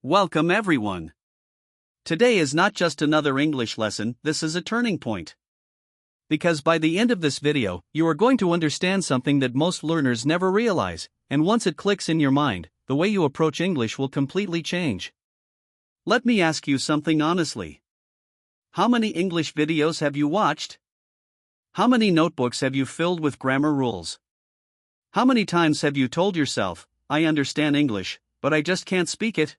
Welcome everyone. Today is not just another English lesson, this is a turning point. Because by the end of this video, you are going to understand something that most learners never realize, and once it clicks in your mind, the way you approach English will completely change. Let me ask you something honestly. How many English videos have you watched? How many notebooks have you filled with grammar rules? How many times have you told yourself, I understand English, but I just can't speak it?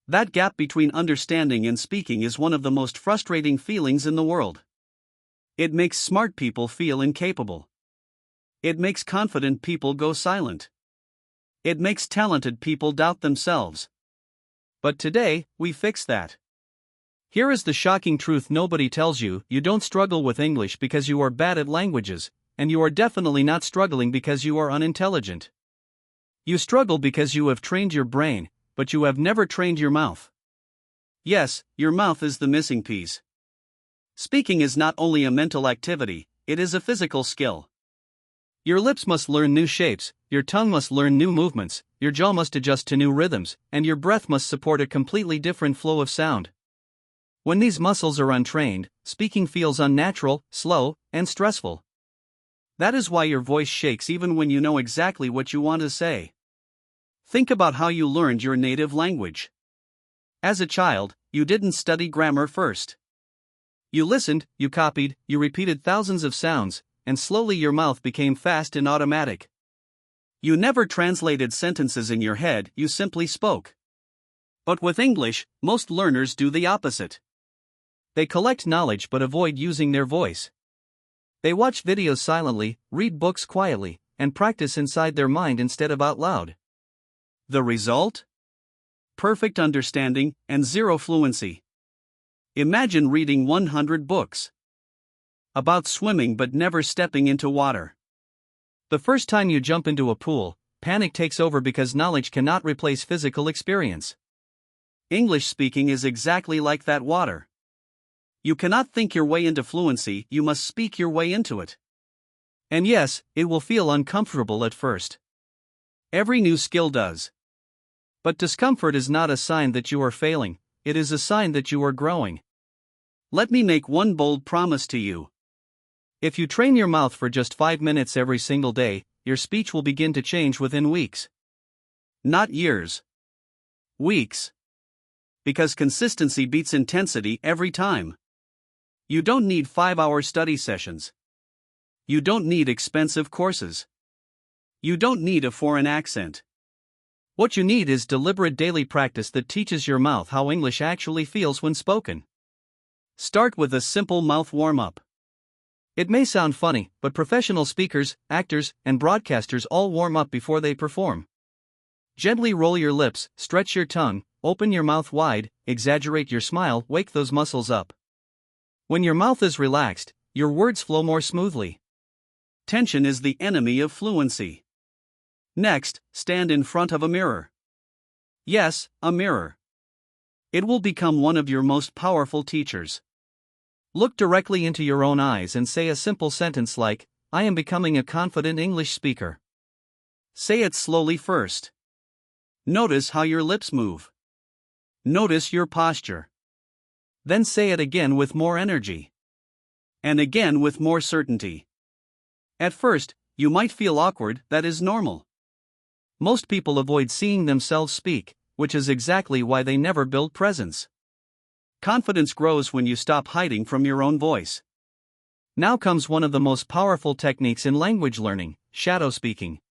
That gap between understanding and speaking is one of the most frustrating feelings in the world. It makes smart people feel incapable. It makes confident people go silent. It makes talented people doubt themselves. But today, we fix that. Here is the shocking truth nobody tells you: you don't struggle with English because you are bad at languages, and you are definitely not struggling because you are unintelligent. You struggle because you have trained your brain, but you have never trained your mouth. Yes, your mouth is the missing piece. Speaking is not only a mental activity, it is a physical skill. Your lips must learn new shapes, your tongue must learn new movements, your jaw must adjust to new rhythms, and your breath must support a completely different flow of sound. When these muscles are untrained, speaking feels unnatural, slow, and stressful. That is why your voice shakes even when you know exactly what you want to say. Think about how you learned your native language. As a child, you didn't study grammar first. You listened, you copied, you repeated thousands of sounds, and slowly your mouth became fast and automatic. You never translated sentences in your head, you simply spoke. But with English, most learners do the opposite. They collect knowledge but avoid using their voice. They watch videos silently, read books quietly, and practice inside their mind instead of out loud. The result? Perfect understanding and zero fluency. Imagine reading 100 books about swimming but never stepping into water. The first time you jump into a pool, panic takes over because knowledge cannot replace physical experience. English speaking is exactly like that water. You cannot think your way into fluency, you must speak your way into it. And yes, it will feel uncomfortable at first. Every new skill does. But discomfort is not a sign that you are failing, it is a sign that you are growing. Let me make one bold promise to you. If you train your mouth for just 5 minutes every single day, your speech will begin to change within weeks. Not years. Weeks. Because consistency beats intensity every time. You don't need 5-hour study sessions. You don't need expensive courses. You don't need a foreign accent. What you need is deliberate daily practice that teaches your mouth how English actually feels when spoken. Start with a simple mouth warm-up. It may sound funny, but professional speakers, actors, and broadcasters all warm up before they perform. Gently roll your lips, stretch your tongue, open your mouth wide, exaggerate your smile, wake those muscles up. When your mouth is relaxed, your words flow more smoothly. Tension is the enemy of fluency. Next, stand in front of a mirror. Yes, a mirror. It will become one of your most powerful teachers. Look directly into your own eyes and say a simple sentence like, I am becoming a confident English speaker. Say it slowly first. Notice how your lips move. Notice your posture. Then say it again with more energy. And again with more certainty. At first, you might feel awkward, that is normal. Most people avoid seeing themselves speak, which is exactly why they never build presence. Confidence grows when you stop hiding from your own voice. Now comes one of the most powerful techniques in language learning: shadow speaking.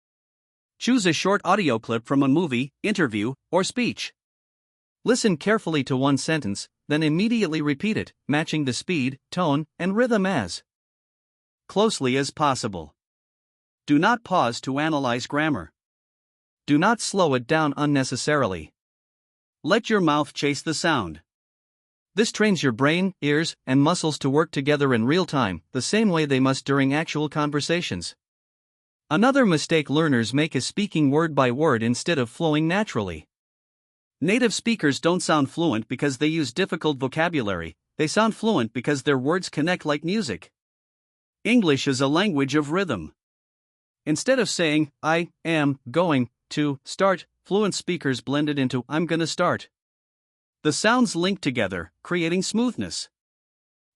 Choose a short audio clip from a movie, interview, or speech. Listen carefully to one sentence, then immediately repeat it, matching the speed, tone, and rhythm as closely as possible. Do not pause to analyze grammar. Do not slow it down unnecessarily. Let your mouth chase the sound. This trains your brain, ears, and muscles to work together in real time, the same way they must during actual conversations. Another mistake learners make is speaking word by word instead of flowing naturally. Native speakers don't sound fluent because they use difficult vocabulary, they sound fluent because their words connect like music. English is a language of rhythm. Instead of saying, I am going to start, fluent speakers blend it into I'm gonna start. The sounds link together, creating smoothness.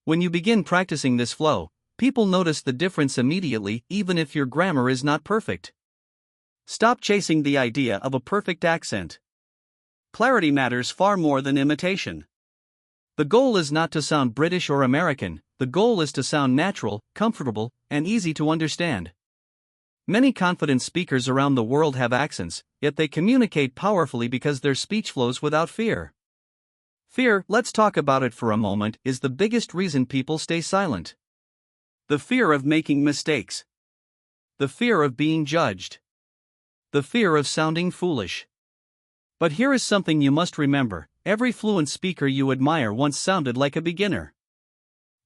When you begin practicing this flow, people notice the difference immediately, even if your grammar is not perfect. Stop chasing the idea of a perfect accent. Clarity matters far more than imitation. The goal is not to sound British or American, the goal is to sound natural, comfortable, and easy to understand. Many confident speakers around the world have accents, yet they communicate powerfully because their speech flows without fear. Fear, let's talk about it for a moment, is the biggest reason people stay silent. The fear of making mistakes. The fear of being judged. The fear of sounding foolish. But here is something you must remember: every fluent speaker you admire once sounded like a beginner.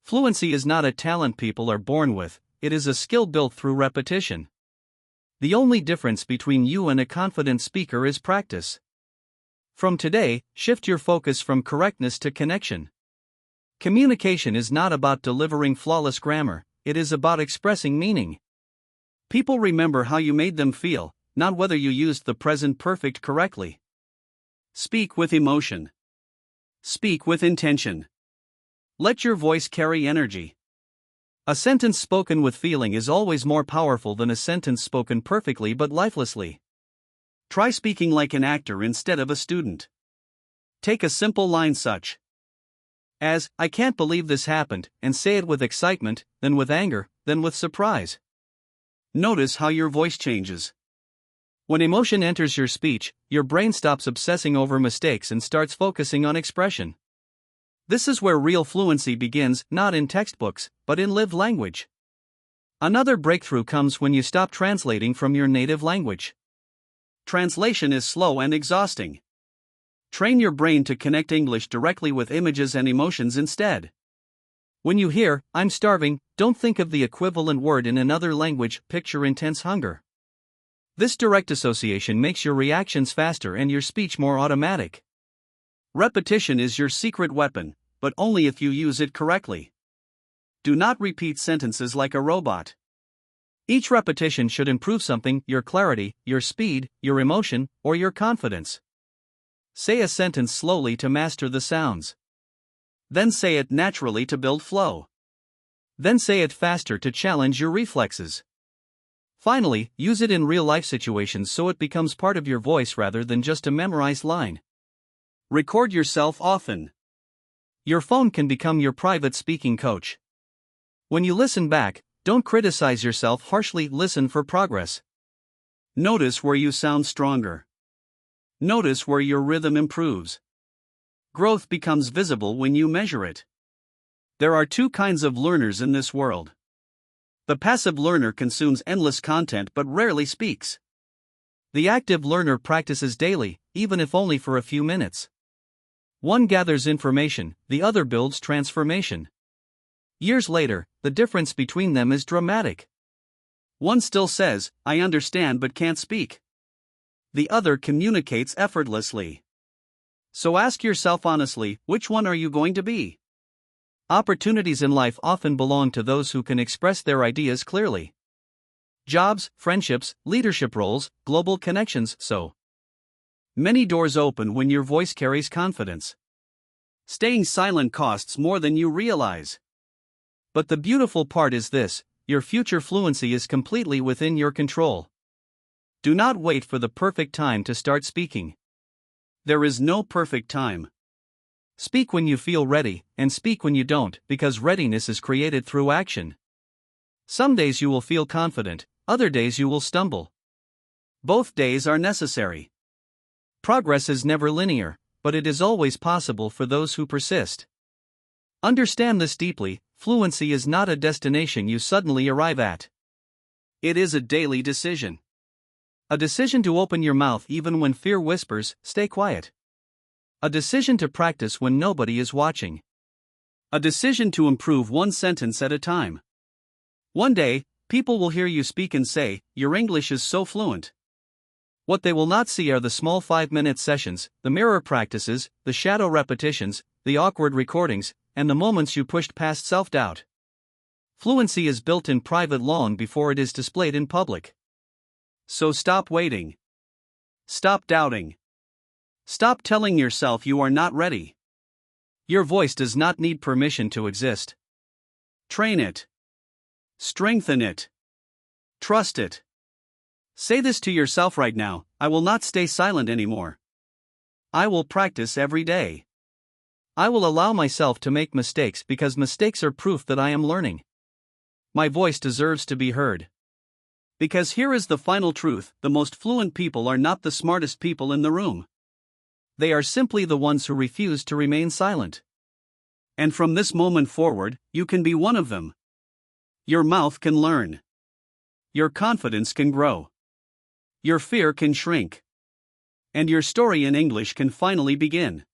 Fluency is not a talent people are born with, it is a skill built through repetition. The only difference between you and a confident speaker is practice. From today, shift your focus from correctness to connection. Communication is not about delivering flawless grammar, it is about expressing meaning. People remember how you made them feel, not whether you used the present perfect correctly. Speak with emotion. Speak with intention. Let your voice carry energy. A sentence spoken with feeling is always more powerful than a sentence spoken perfectly but lifelessly. Try speaking like an actor instead of a student. Take a simple line such as, "I can't believe this happened," and say it with excitement, then with anger, then with surprise. Notice how your voice changes. When emotion enters your speech, your brain stops obsessing over mistakes and starts focusing on expression. This is where real fluency begins, not in textbooks, but in lived language. Another breakthrough comes when you stop translating from your native language. Translation is slow and exhausting. Train your brain to connect English directly with images and emotions instead. When you hear, "I'm starving," don't think of the equivalent word in another language, picture intense hunger. This direct association makes your reactions faster and your speech more automatic. Repetition is your secret weapon, but only if you use it correctly. Do not repeat sentences like a robot. Each repetition should improve something: your clarity, your speed, your emotion, or your confidence. Say a sentence slowly to master the sounds. Then say it naturally to build flow. Then say it faster to challenge your reflexes. Finally, use it in real-life situations so it becomes part of your voice rather than just a memorized line. Record yourself often. Your phone can become your private speaking coach. When you listen back, don't criticize yourself harshly, listen for progress. Notice where you sound stronger. Notice where your rhythm improves. Growth becomes visible when you measure it. There are two kinds of learners in this world. The passive learner consumes endless content but rarely speaks. The active learner practices daily, even if only for a few minutes. One gathers information, the other builds transformation. Years later, the difference between them is dramatic. One still says, "I understand but can't speak." The other communicates effortlessly. So ask yourself honestly, which one are you going to be? Opportunities in life often belong to those who can express their ideas clearly. Jobs, friendships, leadership roles, global connections, so many doors open when your voice carries confidence. Staying silent costs more than you realize. But the beautiful part is this: your future fluency is completely within your control. Do not wait for the perfect time to start speaking. There is no perfect time. Speak when you feel ready, and speak when you don't, because readiness is created through action. Some days you will feel confident, other days you will stumble. Both days are necessary. Progress is never linear, but it is always possible for those who persist. Understand this deeply: fluency is not a destination you suddenly arrive at. It is a daily decision. A decision to open your mouth even when fear whispers, "Stay quiet." A decision to practice when nobody is watching. A decision to improve one sentence at a time. One day, people will hear you speak and say, "Your English is so fluent." What they will not see are the small 5-minute sessions, the mirror practices, the shadow repetitions, the awkward recordings, and the moments you pushed past self-doubt. Fluency is built in private long before it is displayed in public. So stop waiting. Stop doubting. Stop telling yourself you are not ready. Your voice does not need permission to exist. Train it. Strengthen it. Trust it. Say this to yourself right now: I will not stay silent anymore. I will practice every day. I will allow myself to make mistakes because mistakes are proof that I am learning. My voice deserves to be heard. Because here is the final truth: the most fluent people are not the smartest people in the room. They are simply the ones who refuse to remain silent. And from this moment forward, you can be one of them. Your mouth can learn. Your confidence can grow. Your fear can shrink. And your story in English can finally begin.